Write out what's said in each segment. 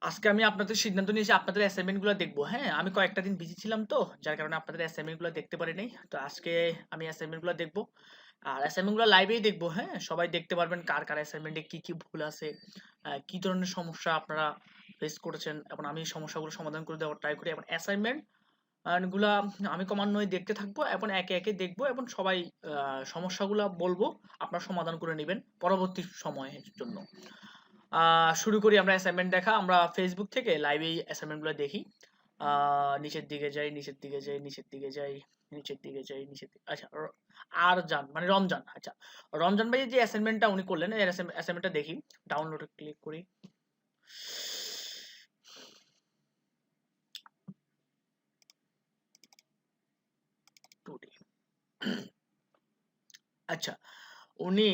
আজকে আমি আপনাদের সিদ্ধান্ত নিয়েছি আপনাদের অ্যাসাইনমেন্ট গুলো দেখবো। হ্যাঁ, আমি কয়েকটা দিন বিজি ছিলাম তো, যার কারণে আপনাদের অ্যাসাইনমেন্ট গুলো দেখতে পারি নাই। তো আজকে আমি অ্যাসাইনমেন্ট গুলো দেখবো, আর অ্যাসাইনমেন্ট গুলো লাইভেই দেখবো। হ্যাঁ, সবাই দেখতে পারবেন কার কার অ্যাসাইনমেন্টে কি কি ভুল আছে, কি ধরনের সমস্যা আপনারা ফেস করেছেন, এবং আমি সমস্যাগুলো সমাধান করে দেওয়ার ট্রাই করি। এবং অ্যাসাইনমেন্ট গুলা আমি ক্রমান্বয়ে দেখতে থাকবো এবং একে একে দেখবো, এবং সবাই সমস্যাগুলো বলবো, আপনারা সমাধান করে নেবেন পরবর্তী সময়ের জন্য। শুরু করি আমরা অ্যাসাইনমেন্ট দেখা। আমরা ফেসবুক থেকে লাইভেই অ্যাসাইনমেন্টগুলো দেখি। নিচের দিকে যাই, নিচের দিকে যাই, নিচের দিকে যাই, নিচের দিকে যাই, নিচের দিকে, আচ্ছা আর জান মানে রমজান। আচ্ছা, রমজান ভাই যে অ্যাসাইনমেন্টটা উনি করলেন, এই অ্যাসাইনমেন্টটা দেখি। ডাউনলোডে ক্লিক করি। আচ্ছা, উনি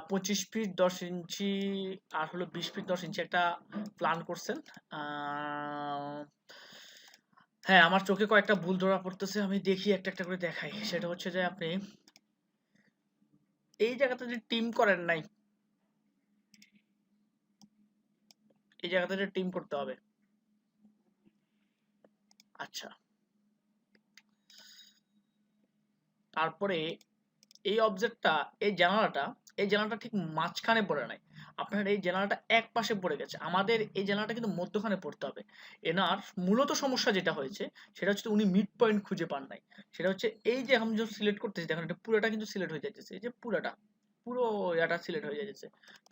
25 ফিট 10 ইঞ্চি আর হলো 20 ফিট 10 ইঞ্চি একটা প্ল্যান করছেন। আহ, হ্যাঁ, আমার চোখে কয়েকটা ভুল ধরা পড়তেছে, আমি দেখি একটা একটা করে দেখাই। সেটা হচ্ছে যে আপনি এই জায়গাতে যে টিম করেন নাই, এই জায়গাতে যে টিম করতে হবে। আচ্ছা, তারপরে এই অবজেক্টটা, এই জানালাটা ঠিক মাঝখানে পড়ে নাই। আপনার এই জানালাটা এক পাশে পড়ে গেছে, আমাদের এই জানালাটা কিন্তু মধ্যখানে পড়তে হবে। এনার মূলত সমস্যা যেটা হয়েছে সেটা হচ্ছে উনি মিড পয়েন্ট খুঁজে পান নাই। সেটা হচ্ছে এই যে আমি যখন সিলেক্ট করতেছি, দেখেন এটা পুরোটা কিন্তু সিলেক্ট হয়ে যাচ্ছে, এই যে পুরোটা, পুরো এটা সিলেক্ট হয়ে যাচ্ছে।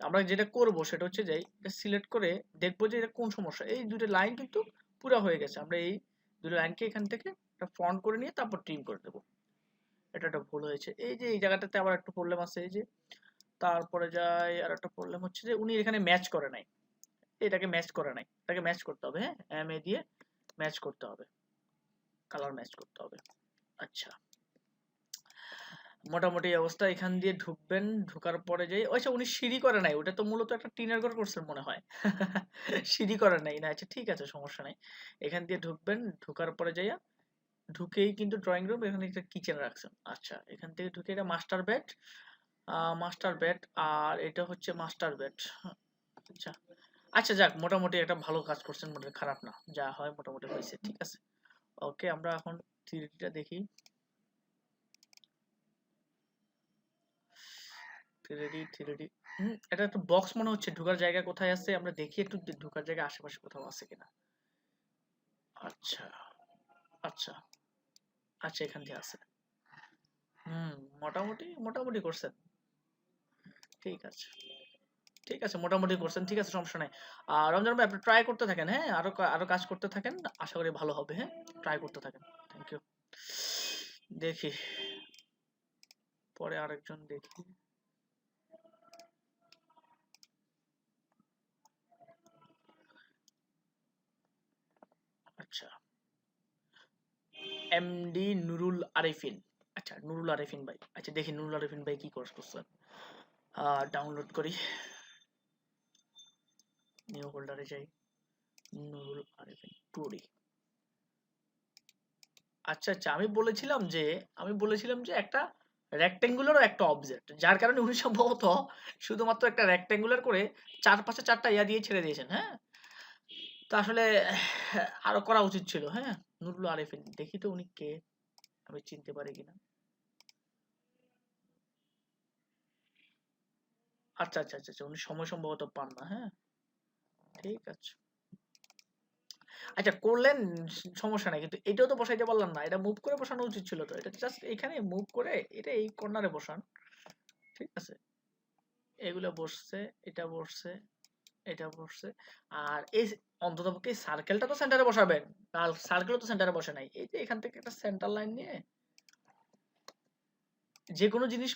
আমরা যেটা করব সেটা হচ্ছে যে এটা সিলেক্ট করে দেখবো যে এটা কোন সমস্যা। এই দুটো লাইন কিন্তু পুরো হয়ে গেছে, আমরা এই দুটো লাইনকে এখান থেকে ফ্রন্ট করে নিয়ে তারপর ট্রিম করে দেবো। এটা একটা ভুল হয়েছে, এই যে এই জায়গাটাতে আবার একটু প্রবলেম আছে। এই যে তারপরে যাই, আর একটা প্রবলেম হচ্ছে যে উনি এখানে ম্যাচ করে নাই, এটাকে ম্যাচ করে নাই, এটাকে ম্যাচ করতে হবে। হ্যাঁ, এম এ দিয়ে ম্যাচ করতে হবে, কালার ম্যাচ করতে হবে। আচ্ছা, মোটামুটি এই অবস্থা। এখান দিয়ে ঢুকবেন, ঢোকার পরে যাই, আচ্ছা উনি সিঁড়ি করে নাই, ওটা তো মূলত একটা টিনের ঘর করছেন মনে হয়। সিঁড়ি করে নাই না, আচ্ছা ঠিক আছে, সমস্যা নাই। এখান দিয়ে ঢুকবেন, ঢোকার পরে যাইয়া ঢুকেই কিন্তু ড্রয়িং রুম, এখানে একটা কিচেন রাখছেন। আচ্ছা, এখান থেকে ঢুকে এটা মাস্টার বেড, মাস্টার বেড, আর এটা হচ্ছে মাস্টার বেড। আচ্ছা, আচ্ছা যাক, মোটামুটি একটা ভালো কাজ করছেন, মোটামুটি খারাপ না, যা হয় মোটামুটি হয়েছে, ঠিক আছে। ওকে, আমরা এখন থ্রিডিটা দেখি। থ্রিডি, এটা একটা বক্স মনে হচ্ছে, ঢোকার জায়গা কোথায় আছে আমরা দেখি একটু, ঢোকার জায়গা আশেপাশে কোথাও আছে কিনা। আচ্ছা, আচ্ছা, আচ্ছা, এখান দিয়ে আছে। হুম, মোটামুটি মোটামুটি করছেন, ঠিক আছে, ঠিক আছে, মোটামুটি করছেন, ঠিক আছে, সমস্যা নাই। আর রমজান ভাই আপনি ট্রাই করতে থাকেন, হ্যাঁ, আরো আরো কাজ করতে থাকেন, আশা করি ভালো হবে। হ্যাঁ, ট্রাই করতে থাকেন। Thank you. দেখি পরে আরেকজন দেখি। আচ্ছা, এমডি নুরুল আরিফিন। আচ্ছা, নুরুল আরিফিন ভাই, আচ্ছা দেখি নুরুল আরিফিন ভাই কি কোর্স করছেন। ডাউনলোড করি, নিউ ফোল্ডারে যাই, নুরুল আরিফিন টুডি। আচ্ছা, আচ্ছা, আমি বলেছিলাম যে একটা রেক্টেঙ্গুলার ও একটা অবজেক্ট, যার কারণে উনি সম্ভবত শুধুমাত্র একটা রেক্টেঙ্গুলার করে চার পাশে চারটা ইয়া দিয়ে ছেড়ে দিয়েছেন। হ্যাঁ, তো আসলে আরো করা উচিত ছিল। হ্যাঁ, নুরুল আরিফিন, দেখি তো উনি কে, আমি চিনতে পারি কিনা। আচ্ছা, আচ্ছা, আচ্ছা, আচ্ছা, উনি সময় সম্ভবত পান না। হ্যাঁ, ঠিক আছে। আচ্ছা করলেন, সমস্যা নাই, কিন্তু এটাও তো বসাইতে পারলাম না, এটা মুভ করে বসানো উচিত ছিল। তো এটা জাস্ট এখানে মুভ করে এটা এই কর্নারে বসান, ঠিক আছে। এগুলো বসছে, এটা বসছে, এটা বসছে, আর এই অন্ততপক্ষে সার্কেলটা তো সেন্টারে বসাবেন। সার্কেল তো সেন্টারে বসে নাই, এই যে এখান থেকে একটা সেন্টার লাইন নিয়ে যে কোনো জিনিস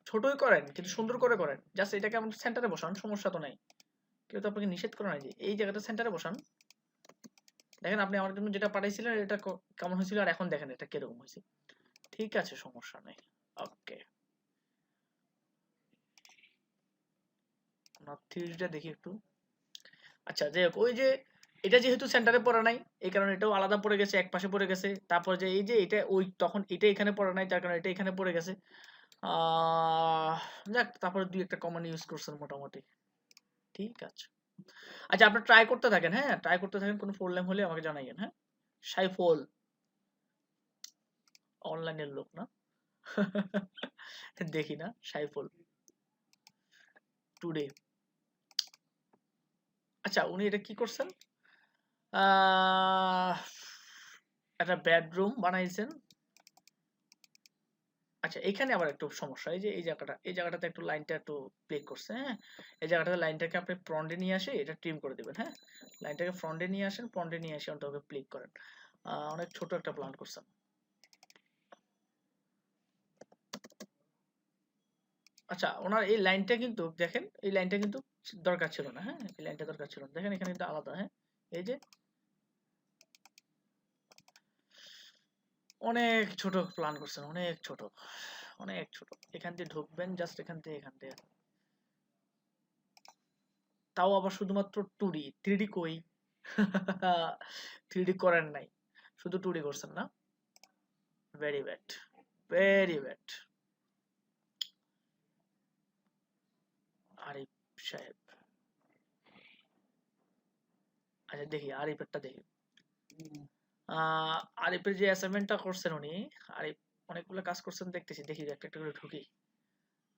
ছোটই করেন কিন্তু সুন্দর করে করেন, জাস্ট এটাকে আমাদের সেন্টারে বসান, সমস্যা তো নাই। কেউ তো আপনাকে নিষেধ করে না যে এই জায়গাটা সেন্টারে বসান। দেখেন আপনি আমার জন্য যেটা পাঠাইছিলেন এটা কেমন হয়েছিল, আর এখন দেখেন এটা কিরকম হয়েছে। ঠিক আছে, সমস্যা নেই। ওকে, আমরা থ্রিডিটা দেখি একটু। আচ্ছা, যাই হোক, ওই যে এটা যেহেতু সেন্টারে পড়ে নাই, এই কারণে এটাও আলাদা পড়ে গেছে, এক পাশে পড়ে গেছে। তারপর যে এই যে এটা ওই তখন এটা এখানে পড়ে নাই, যার কারণে এটা এখানে পড়ে গেছে। আহ যাক, তারপরে দুই একটা কমন ইউজ করছেন মোটামুটি, ঠিক আছে। আচ্ছা আপনি ট্রাই করতে থাকেন, হ্যাঁ ট্রাই করতে থাকেন, কোনো প্রবলেম হলে আমাকে জানাইয়েন, হ্যাঁ। সাইফুল অনলাইনের লোক না? দেখি না সাইফুল টুডে। আচ্ছা উনি এটা কি করছেন, আহ, একটা বেডরুম বানাইছেন। আচ্ছা এখানে আবার একটু সমস্যা, এই যে এই জায়গাটাতে একটু লাইনটা একটু ব্রেক করছে, হ্যাঁ। এই জায়গাটাতে লাইনটাকে আপনি ফ্রন্টে নিয়ে আসে এটা ট্রিম করে দিবেন, হ্যাঁ। লাইনটাকে ফ্রন্টে নিয়ে আসেন, ফ্রন্টে নিয়ে আসে অন্তত ক্লিক করেন। অনেক ছোট একটা প্ল্যান করছেন। আচ্ছা ওনার এই লাইনটা কিন্তু দেখেন, এই লাইনটা কিন্তু দরকার ছিল না, হ্যাঁ এই লাইনটা দরকার ছিল না, দেখেন এখানে কিন্তু আলাদা, হ্যাঁ। এই যে অনেক ছোট প্ল্যান করছেন, অনেক ছোট, অনেক ছোট। এখান দিয়ে ঢুকবেন জাস্ট এখান থেকে, এখান থেকে, তাও আবার শুধুমাত্র 2D, 3D কই? 3D করেন নাই, শুধু 2D করছেন না? Very bad, very bad. Arif সাহেব, আচ্ছা দেখি আরিফেরটা দেখি। আরিফের যে অ্যাসাইনমেন্টটা করছেন উনি, আরিফ অনেকগুলো কাজ করছেন দেখতেছি, দেখি একটা একটা করে ঢুকি।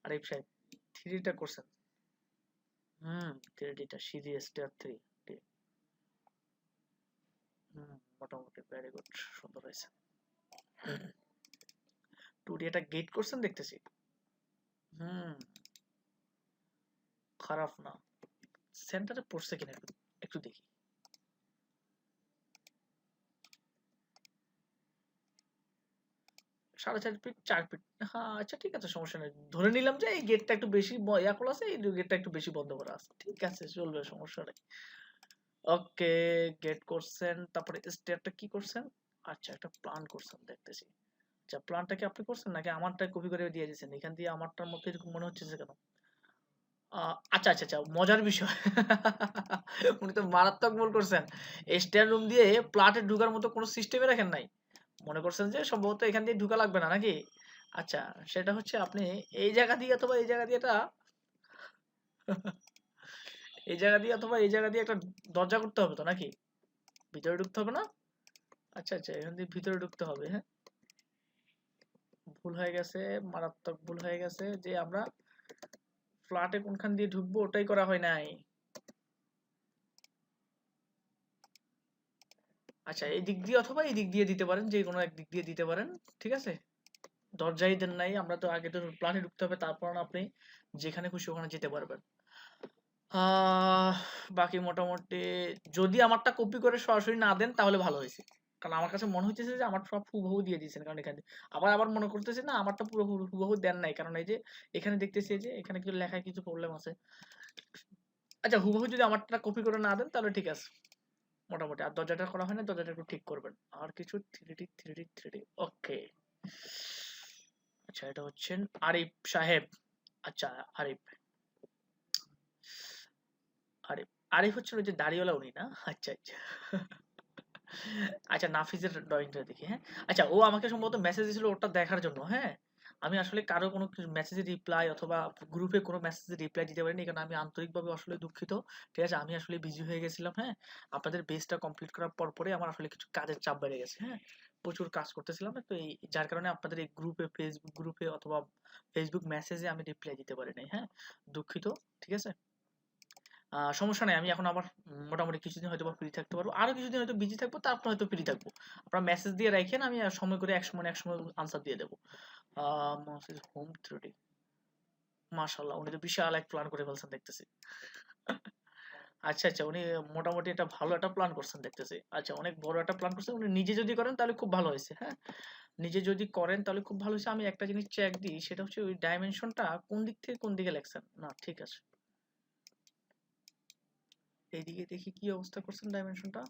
আরিফ সাহেব 3Dটা করছেন, হুম 3Dটা সিরিয়াস টিয়ার 3, হুম মোটামুটি ভেরি গুড, সুন্দর হয়েছে। 2D একটা গেট করছেন দেখতেছি, হুম খারাপ না। সেন্টারে পড়ছে কিনা একটু একটু দেখি। 4.5 ফিট 4 ফিট, হ্যাঁ আচ্ছা ঠিক আছে সমস্যা নেই, ধরে নিলাম যে এই গেটটা একটু বেশি ইয়া খোলা আছে, এই গেটটা একটু বেশি বন্ধ করা আছে, ঠিক আছে চলবে সমস্যা নেই। ওকে গেট করছেন, তারপরে স্টেয়ারটা কি করছেন? আচ্ছা একটা প্ল্যান করছেন দেখতেছি। আচ্ছা প্ল্যানটা কি আপনি করছেন নাকি আমারটা কপি করে দিয়ে দিয়েছেন? এখান দিয়ে আমারটার মধ্যে এরকম মনে হচ্ছে যে কেন? আচ্ছা আচ্ছা আচ্ছা মজার বিষয়। উনি তো মারাত্মক ভুল করছেন। স্টেয়ার রুম দিয়ে প্লাটে ঢুকার মতো কোনো সিস্টেমই রাখেন নাই। মনে করছেন যে সম্ভবত এখান দিয়ে ঢুকা লাগবে না নাকি? আচ্ছা সেটা হচ্ছে আপনি এই জায়গা দিয়ে অথবা এই জায়গা দিয়ে এটা এই জায়গা দিয়ে অথবা এই জায়গা দিয়ে একটা দরজা করতে হবে তো নাকি? ভিতরে ঢুকতে হবে না? আচ্ছা আচ্ছা এখান দিয়ে ভিতরে ঢুকতে হবে, হ্যাঁ। ভুল হয়ে গেছে, মারাত্মক ভুল হয়ে গেছে যে আমরা ফ্ল্যাটে কোনখান দিয়ে ঢুকবো ওটাই করা হয় নাই। আচ্ছা এই দিক দিয়ে অথবা এই দিক দিয়ে দিতে পারেন, যে কোনো এক দিক দিয়ে দিতে পারেন, ঠিক আছে। দরজাই দেন নাই, আমরা তো আগে তো প্ল্যানে ঢুকতে হবে, তারপর না আপনি যেখানে খুশি ওখানে যেতে পারবেন। আহ বাকি মোটামুটি যদি আমারটা কপি করে সরাসরি না দেন তাহলে ভালো হয়েছে, কারণ আমার কাছে মনে হইতেছে যে আমার সব হুবহু দিয়ে দিয়েছেন, কারণ এখানে আবার আবার মনে করতেছি না আমারটা পুরো হুবহু দেন নাই, কারণ এই যে এখানে দেখতেছি যে এখানে কিছু লেখায় কিছু প্রবলেম আছে। আচ্ছা হুবহু যদি আমারটা কপি করে না দেন তাহলে ঠিক আছে মোটামুটি। আর দরজাটা করা হয় না, দরজাটা একটু ঠিক করবেন। আর কিছু 3D ওকে। আচ্ছা এটা হচ্ছেন আরিফ সাহেব। আচ্ছা আরিফ, আরিফ আরিফ হচ্ছেন ওই যে দাড়িওয়ালা উনি না? আচ্ছা আচ্ছা। আচ্ছা নাফিজের ড্রয়িংটা দেখি, হ্যাঁ। আচ্ছা ও আমাকে সম্ভবত মেসেজ দিয়েছিল ওটা দেখার জন্য, হ্যাঁ। আমি আসলে কারো কোনো মেসেজের রিপ্লাই অথবা গ্রুপে কোনো মেসেজের রিপ্লাই দিতে পারিনি, কারণ আমি আন্তরিকভাবে আসলে দুঃখিত। ঠিক আছে আমি আসলে বিজি হয়ে গেছিলাম, হ্যাঁ। আপনাদের বেসটা কমপ্লিট করার পর পরে আমার আসলে কিছু কাজের চাপ বেড়ে গেছে, হ্যাঁ। প্রচুর কাজ করতেছিলাম তো এই যার কারণে আপনাদের এই গ্রুপে ফেসবুক গ্রুপে অথবা ফেসবুক মেসেজে আমি রিপ্লাই দিতে পারি নাই, হ্যাঁ। দুঃখিত, ঠিক আছে। সমস্যা নাই। আমি এখন আবার মোটামুটি কিছুদিন হয়তোবা ফ্রি থাকতে পারবো। আরো কিছুদিন হয়তো বিজি থাকবো, তারপর হয়তো ফ্রি থাকবো। আপনারা মেসেজ দিয়ে রাখেন, আমি সময় করে এক সময় আনসার দিয়ে দেবো। মহসিস হোম 3D, মাশাআল্লাহ উনি তো বিশাল এক প্ল্যান করে ফেলছেন দেখতেছি। আচ্ছা আচ্ছা উনি মোটামুটি একটা ভালো একটা প্ল্যান করছেন দেখতেছি। আচ্ছা অনেক বড় একটা প্ল্যান করছেন, উনি নিজে যদি করেন তাহলে খুব ভালো হয়েছে, হ্যাঁ। নিজে যদি করেন তাহলে খুব ভালো হয়েছে। আমি একটা জিনিস চেক দিই, সেটা হচ্ছে ওই ডাইমেনশনটা কোন দিক থেকে কোন দিকে লেখছেন না, ঠিক আছে। এইদিকে দেখি কি অবস্থা করছেন ডাইমেনশনটা।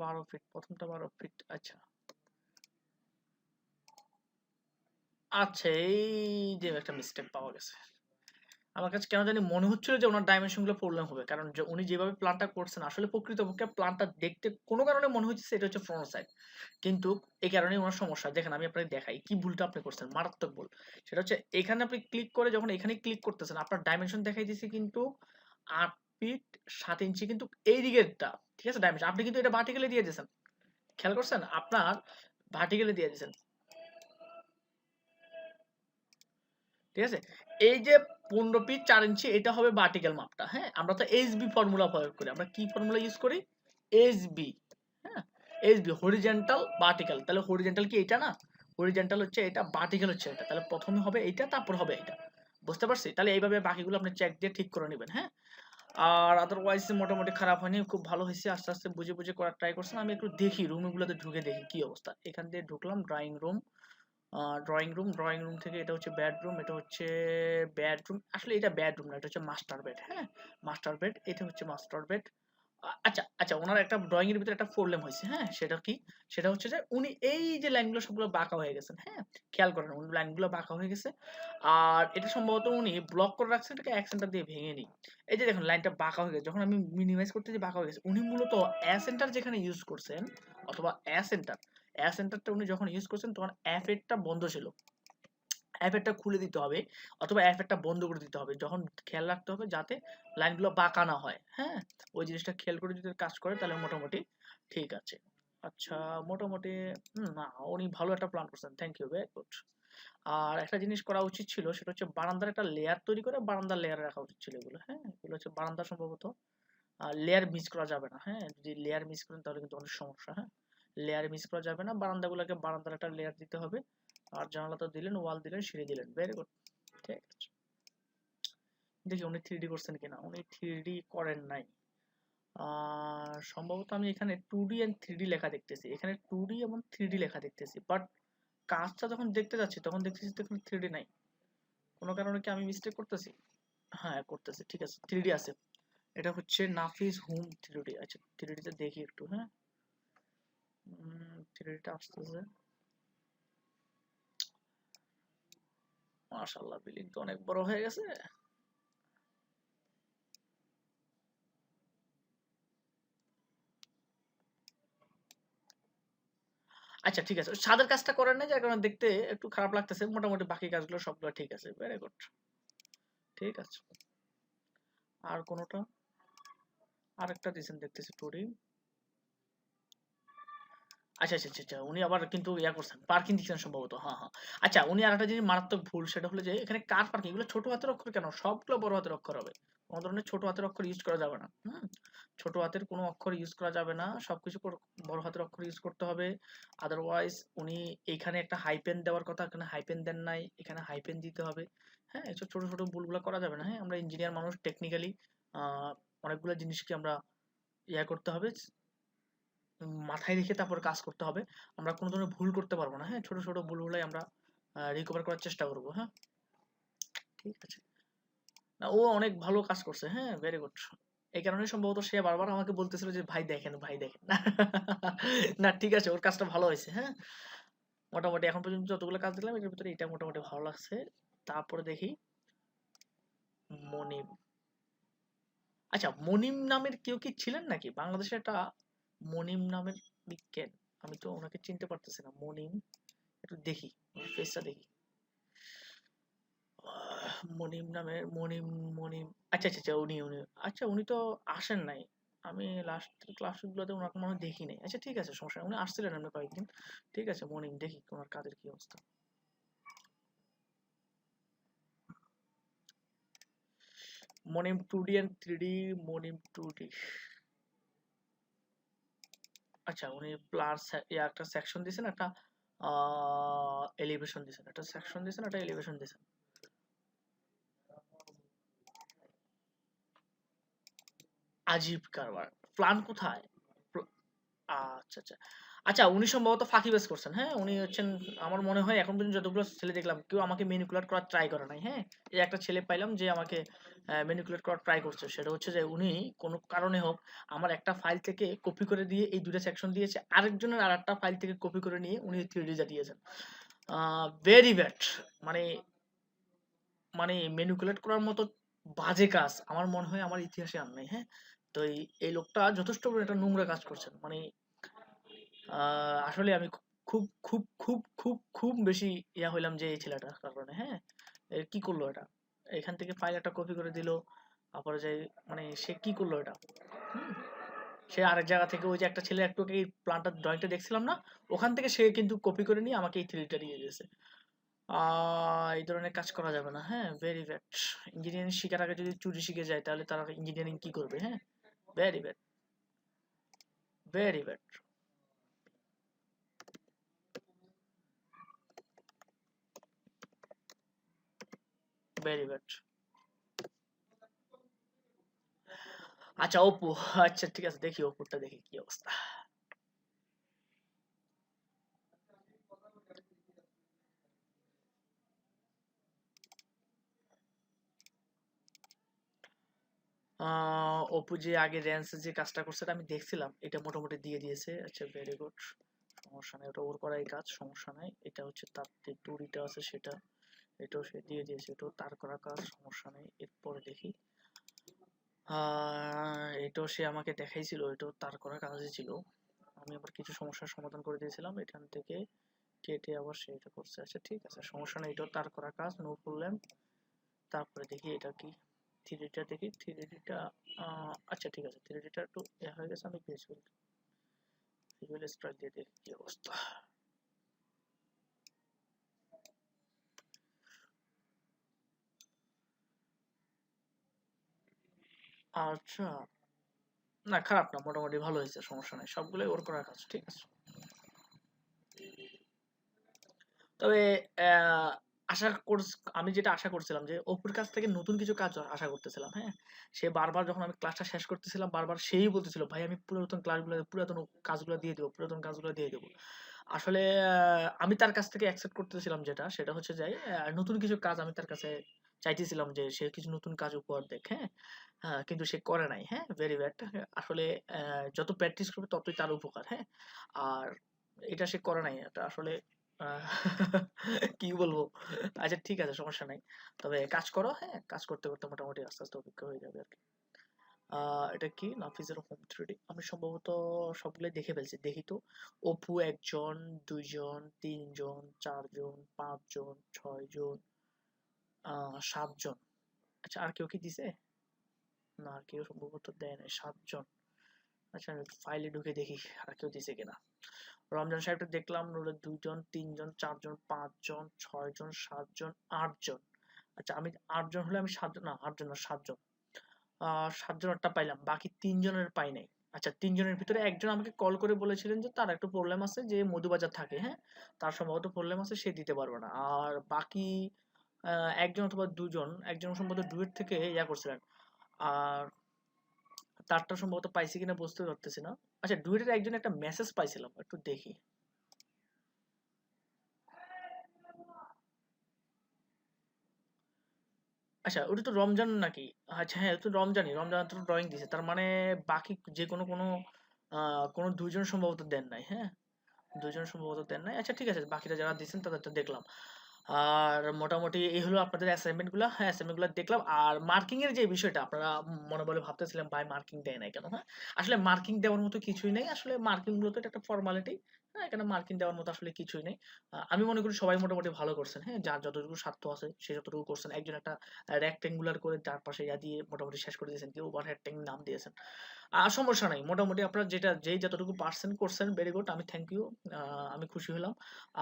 12 ফিট, প্রথমটা 12 ফিট, আচ্ছা। আচ্ছা এই যে একটা মিস্টেক পাওয়া গেছে। আমার কাছে কেন জানি মনে হচ্ছিল যে ওনার ডাইমেনশন গুলো প্রবলেম হবে, কারণ উনি যেভাবে প্ল্যানটা করছেন আসলে প্রকৃতপক্ষে প্ল্যানটা দেখতে কোনো কারণে মনে হচ্ছে এটা হচ্ছে ফ্রন্ট সাইড, কিন্তু এই কারণে ওনার সমস্যা। দেখেন আমি আপনাকে দেখাই কি ভুলটা আপনি করছেন, মারাত্মক ভুল। সেটা হচ্ছে এখানে আপনি ক্লিক করে যখন এখানে ক্লিক করতেছেন আপনার ডাইমেনশন দেখাই দিচ্ছে কিন্তু ফিট 7 ইঞ্চি কিন্তু এই দিকেরটা, ঠিক আছে, ডাইমেনশন আপনি কিন্তু এটা ভার্টিক্যালি দিয়ে দিয়েছেন, খেয়াল করছেন, আপনার ভার্টিক্যালি দিয়ে দিয়েছেন, ঠিক আছে। এই যে 15 ফিট 4 ইঞ্চি এটা হবে ভার্টিক্যাল মাপটা, হ্যাঁ। আমরা তো এইচবি ফর্মুলা প্রয়োগ করি, আমরা কি ফর্মুলা ইউজ করি, এইচবি, হ্যাঁ, এইচবি হরিজন্টাল ভার্টিক্যাল। তাহলে হরিজন্টাল কি এটা না, হরিজন্টাল হচ্ছে এটা, ভার্টিক্যাল হচ্ছে এটা, তাহলে প্রথমে হবে এইটা তারপর হবে এটা, বুঝতে পারছি। তাহলে এইভাবে বাকিগুলো আপনি চেক দিয়ে ঠিক করে নেবেন, হ্যাঁ। আর আদারওয়াইজ মোটামুটি খারাপ হয়নি, খুব ভালো হয়েছে, আস্তে আস্তে বুঝে বুঝে করার ট্রাই করছেন। আমি একটু দেখি রুমগুলোতে ঢুকে দেখি কি অবস্থা। এখান দিয়ে ঢুকলাম ড্রয়িং রুম, ড্রয়িং রুম থেকে এটা হচ্ছে বেডরুম, এটা হচ্ছে বেডরুম, আসলে এটা বেডরুম না, এটা হচ্ছে মাস্টার বেড, হ্যাঁ, মাস্টার বেড, এটা হচ্ছে মাস্টার বেড। আচ্ছা আচ্ছা, ওনার একটা ড্রয়িং এর ভিতরে একটা প্রবলেম হয়েছে, হ্যাঁ, সেটা কি, সেটা হচ্ছে যে উনি এই যে লাইনগুলো সবগুলো বাঁকা হয়ে গেছেন, হ্যাঁ, খেয়াল করেন উনি লাইনগুলো বাঁকা হয়ে গেছে। আর এটা সম্ভবত উনি ব্লক করে রাখছেন, এটাকে অ্যাক্সেন্টার দিয়ে ভেঙে নি। এই যে দেখুন লাইনটা বাঁকা হয়ে গেছে, যখন আমি মিনিমাইজ করতে যে বাঁকা হয়ে গেছে, উনি মূলত অ্যাসেন্টার যেখানে ইউজ করছেন, অথবা অ্যাসেন্টারটা উনি যখন ইউজ করছেন তখন অ্যাফেটটা বন্ধ ছিল, অ্যাপেরটা খুলে দিতে হবে, অথবা অ্যাপেরটা বন্ধ করে দিতে হবে, যখন খেয়াল রাখতে হবে যাতে লাইনগুলো বাঁকা না হয়, হ্যাঁ, ওই জিনিসটা খেয়াল করে যদি কাজ করে তাহলে মোটামুটি ঠিক আছে। আচ্ছা, মোটামুটি না, উনি ভালো একটা প্ল্যান করছেন, থ্যাংক ইউ, ভেরি গুড। আর একটা জিনিস করা উচিত ছিল, সেটা হচ্ছে বারান্দার একটা লেয়ার তৈরি করে বারান্দার লেয়ারে রাখা উচিত ছিল এগুলো, হ্যাঁ, এগুলো হচ্ছে বারান্দা সম্ভবত, লেয়ার মিস করা যাবে না, হ্যাঁ, যদি লেয়ার মিস করেন তাহলে কিন্তু অনেক সমস্যা, হ্যাঁ, লেয়ার মিস করা যাবে না, বারান্দাগুলোকে বারান্দার একটা লেয়ার দিতে হবে। আর জানালা তো দিলেন, ওয়াল দিলেন, সিঁড়ি দিলেন, ভেরি গুড, ঠিক আছে। দেখি উনি 3D করছেন কিনা, উনি 3D করেন নাই। সম্ভবত আমি এখানে 2D এন্ড 3D লেখা দেখতেছি, এখানে 2D এবং 3D লেখা দেখতেছি, বাট কাজটা যখন দেখতে যাচ্ছি তখন দেখতেছি তো এখানে 3D নাই, কোনো কারণে কি আমি মিস্টেক করতেছি, হ্যাঁ করতেছি, ঠিক আছে 3D আছে, এটা হচ্ছে নাফিস হোম 3D। আচ্ছা 3D তে দেখি একটু, হ্যাঁ, 3D টা আসতেছে, মাশাআল্লাহ বিল্ডিং তো অনেক বড় হয়ে গেছে। আচ্ছা ঠিক আছে, ছাদের কাজটা করেন না যার কারণে দেখতে একটু খারাপ লাগতেছে, মোটামুটি বাকি কাজগুলো সবগুলো ঠিক আছে, ভেরি গুড, ঠিক আছে। আর কোনোটা, আরেকটা দিয়েছেন দেখতেছি টুরি, আচ্ছা আচ্ছা আচ্ছা আচ্ছা, উনি আবার কিন্তু ইয়া করছেন, পার্কিং দিচ্ছেন সম্ভবত, হ্যাঁ হ্যাঁ। আচ্ছা উনি আরেকটা জিনিস মারাত্মক ভুল, সেটা হলো যে এখানে কার পার্কিং, এগুলো ছোট হাতের অক্ষর কেন, সবগুলো বড় হাতের অক্ষর হবে, কোনো ধরনের ছোট হাতের অক্ষর ইউজ করা যাবে না, ছোট হাতের কোনো অক্ষর ইউজ করা যাবে না, সবকিছু বড় হাতের অক্ষর ইউজ করতে হবে। আদারওয়াইজ উনি এইখানে একটা হাইপেন দেওয়ার কথা, এখানে হাইপেন দেন নাই, এখানে হাইপেন দিতে হবে, হ্যাঁ, এসব ছোট ছোট ভুলগুলো করা যাবে না, হ্যাঁ, আমরা ইঞ্জিনিয়ার মানুষ, টেকনিক্যালি অনেকগুলো জিনিসকে আমরা ইয়া করতে হবে, মাথায় রেখে তারপর কাজ করতে হবে, আমরা কোনো ধরনের ভুল করতে পারবো না, হ্যাঁ, ছোট ছোট ভুল হলে আমরা রিকভার করার চেষ্টা করবো, হ্যাঁ, ঠিক আছে। না ও অনেক ভালো কাজ করছে, হ্যাঁ, ভেরি গুড। এই কারণে সম্ভবত সে বারবার আমাকে বলতেছিল যে ভাই দেখেন ভাই দেখেন না ঠিক আছে, ওর কাজটা ভালো হয়েছে, হ্যাঁ, মোটামুটি এখন পর্যন্ত যতগুলো কাজ দেখলাম এটার ভিতরে এটা মোটামুটি ভালো লাগছে। তারপরে দেখি মনিম, আচ্ছা মনিম নামের কেউ কি ছিলেন নাকি বাংলাদেশে, একটা মনিম নামের বিজ্ঞান, আমি তো ওনাকে চিনতে পারতেছি না, মনিম, একটু দেখি ফেসটা দেখি, মনিম নামের মনিম, মনিম, আচ্ছা আচ্ছা আচ্ছা, উনি উনি, আচ্ছা উনি তো আসেন নাই, আমি লাস্ট ক্লাসগুলোতে ওনাকে মনে হয় দেখি নাই, আচ্ছা ঠিক আছে সমস্যা নেই, উনি আসছিলেন আমরা কয়েকদিন, ঠিক আছে মনিম, দেখি ওনার কাজের কি অবস্থা। Monim 2D and 3D, Monim 2D, আচ্ছা উনি প্লাস একটা সেকশন দিয়েছেন, একটা এলিভেশন দিয়েছেন, একটা সেকশন দিয়েছেন, একটা এলিভেশন দিয়েছেন, আজীব কারবার, প্ল্যান কোথায়, আচ্ছা আচ্ছা আচ্ছা, উনি সম্ভবত ফাঁকিবাজ করছেন, হ্যাঁ, উনি হচ্ছেন, আমার মনে হয় এখন পর্যন্ত যতগুলো ছেলে দেখলাম কেউ আমাকে ম্যানিপুলেট করার ট্রাই করে নাই, হ্যাঁ, এই একটা ছেলে পাইলাম যে আমাকে ম্যানিপুলেট করার ট্রাই করছে, সেটা হচ্ছে যে উনি কোনো কারণে হোক আমার একটা ফাইল থেকে কপি করে দিয়ে এই দুইটা সেকশন দিয়েছে, আরেকজনের আর একটা ফাইল থেকে কপি করে নিয়ে উনি 3D দিয়েছেন, ভেরি ব্যাড, মানে মানে ম্যানিপুলেট করার মতো বাজে কাজ আমার মনে হয় আমার ইতিহাসে আর নাই, হ্যাঁ। তো এই লোকটা যথেষ্ট বড় একটা নোংরা কাজ করছেন, মানে আসলে আমি খুব খুব খুব খুব খুব বেশি ইয়া হইলাম যে এই ছেলেটার কারণে, হ্যাঁ, কি করলো এটা, এখান থেকে ফাইল একটা কপি করে দিল, তারপরে যে মানে সে কি করলো এটা, হুম, সে আরেক জায়গা থেকে ওই যে একটা ছেলে একটু এই প্ল্যানটা ড্রয়িংটা দেখছিলাম না, ওখান থেকে সে কিন্তু কপি করে নিয়ে আমাকে এই থ্রিটা দিয়ে দিয়েছে। এই ধরনের কাজ করা যাবে না, হ্যাঁ, ভেরি ব্যাড। ইঞ্জিনিয়ারিং শিখার আগে যদি চুরি শিখে যায় তাহলে তারা ইঞ্জিনিয়ারিং কি করবে, হ্যাঁ, very bad, very bad, very bad. আচ্ছা অপু, আচ্ছা ঠিক আছে, দেখি অপুরটা দেখি কি অবস্থা। অপু যে আগে র্যান্সে যে কাজটা করছে এটা আমি দেখছিলাম, এটা মোটামুটি দিয়ে দিয়েছে, আচ্ছা ভেরি গুড, সমস্যা নেই, ওটা ওর করাই কাজ, সমস্যা নাই। এটা হচ্ছে তার যে টুরিটা আছে সেটা, এটাও সে দিয়ে দিয়েছে, এটাও তার করা কাজ, সমস্যা নেই। এরপরে দেখি, এটাও সে আমাকে দেখাইছিল, এটাও তার করা কাজই ছিল। আমি আবার কিছু সমস্যার সমাধান করে দিয়েছিলাম, এখান থেকে কেটে আবার সে এটা করছে, আচ্ছা ঠিক আছে, সমস্যা নেই, এটাও তার করা কাজ, নো প্রবলেম। তারপরে দেখি এটা কি, থ্রিডিটা দেখি, থ্রিডিটা, আচ্ছা ঠিক আছে, থ্রিডিটা একটু হয়ে গেছে, আমি ভিজুয়াল স্ট্রাইক দিয়ে দেখি কি অবস্থা। আচ্ছা, না খারাপ না, মোটামুটি ভালো হয়েছে, সমস্যা নাই, সবগুলোই ওর করা কাজ, ঠিক আছে। তবে আহ, আমি যেটা আশা করছিলাম যে অপুর কাছ থেকে নতুন কিছু কাজ আশা করতেছিলাম, হ্যাঁ। সে বারবার যখন আমি ক্লাসটা শেষ করতেছিলাম, বারবার সেই বলতেছিল ভাই আমি পুরাতন ক্লাসগুলো, পুরাতন কাজগুলো দিয়ে দেবো, পুরাতন কাজগুলো দিয়ে দেবো। আসলে আমি তার কাছ থেকে অ্যাকসেপ্ট করতেছিলাম যেটা, সেটা হচ্ছে যে নতুন কিছু কাজ আমি তার কাছে চাইতেছিলাম যে সে কিছু নতুন কাজ উপহার দেখ, হ্যাঁ। কিন্তু সে করে নাই, হ্যাঁ, ভেরি ব্যাড। আসলে যত প্র্যাকটিস করবে ততই তার উপকার, হ্যাঁ। আর এটা সে করে নাই, এটা আসলে আহ, কি বলবো। আচ্ছা ঠিক আছে, সমস্যা নাই। তবে কাজ করো, হ্যাঁ, কাজ করতে করতে মোটামুটি আস্তে আস্তে অভিজ্ঞ হয়ে যাবে আর কি। এটা কি নাফিজের হোম থ্রিডি, আমি সম্ভবত সবগুলোই দেখে ফেলছি, দেখি তো। অপু একজন, দুইজন, তিনজন, চারজন, পাঁচজন, ছয়জন, সাতজন। আচ্ছা আর কেউ কি দিছে? না আর কেউ সম্ভবত দেয় নাই, সাতজন। আচ্ছা আমি ফাইলে ঢুকে দেখি আর কেউ দিছে কিনা। রমজান সাহেবটা দেখলাম, হলো দুইজন, তিনজন, চারজন, পাঁচজন, ছয়জন, সাতজন, আটজন। আচ্ছা আমি আটজন হলে আমি সাতজন, না আটজন না, সাতজন। সাতজনেরটা পাইলাম, বাকি তিনজনের পাই নাই। আচ্ছা তিনজনের ভিতরে একজন আমাকে কল করে বলেছিলেন যে তার একটু প্রবলেম আছে, যে মধুবাজার থাকে, হ্যাঁ, তার সম্ভবত প্রবলেম আছে, সে দিতে পারবে না। আর বাকি একজন অথবা দুজন, একজন সম্ভবত ডুয়েট থেকে ইয়া করছিলেন। আর তারটা সম্ভবত পাইছি কিনা বুঝতে পারতেছি না। আচ্ছা ডুয়েটের একজন একটা মেসেজ পাইছিলাম, একটু দেখি। আচ্ছা ওটা তো রমজান নাকি? আচ্ছা হ্যাঁ, তো রমজানই, রমজান তো ড্রয়িং দিছে, তার মানে বাকি যে কোনো দুইজন সম্ভবত দেন নাই, হ্যাঁ, দুইজন সম্ভবত দেন নাই। আচ্ছা ঠিক আছে, বাকিরা যারা দিচ্ছেন তাদেরটা দেখলাম। আর মোটামুটি এই হলো আপনাদের অ্যাসাইনমেন্ট গুলা, হ্যাঁ অ্যাসাইনমেন্ট গুলা দেখলাম। আর মার্কিং এর যে বিষয়টা আপনারা মনে বলে ভাবতেছিলেন ভাই মার্কিং দেয় নাই কেন, হ্যাঁ, আসলে মার্কিং দেওয়ার মতো কিছুই নেই, আসলে মার্কিং গুলো তো এটা একটা ফর্মালিটি। হ্যাঁ, এখানে মার্কিং দেওয়ার মতো আসলে কিছুই নেই। আমি মনে করি সবাই মোটামুটি ভালো করছেন, হ্যাঁ, যার যতটুকু সাধ্য আছে সে যতটুকু করছেন। একজন একটা রেক্টেঙ্গুলার করে চার পাশে ইয়া দিয়ে মোটামুটি শেষ করে দিয়েছেন, কেউ ওভার হেডিং নাম দিয়েছেন। সমস্যা নাই, মোটামুটি আপনারা যেই যতটুকু পারছেন করছেন, ভেরি গুড, আমি থ্যাংক ইউ। আমি খুশি হলাম।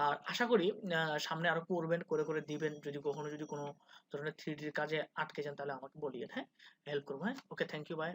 আর আশা করি সামনে আরো করবেন, করে করে দিবেন। যদি কখনো যদি কোনো ধরনের থ্রি ডির কাজে আটকে যান তাহলে আমাকে বলিয়েন, হ্যাঁ, হেল্প করবো, হ্যাঁ। ওকে, থ্যাংক ইউ, বাই।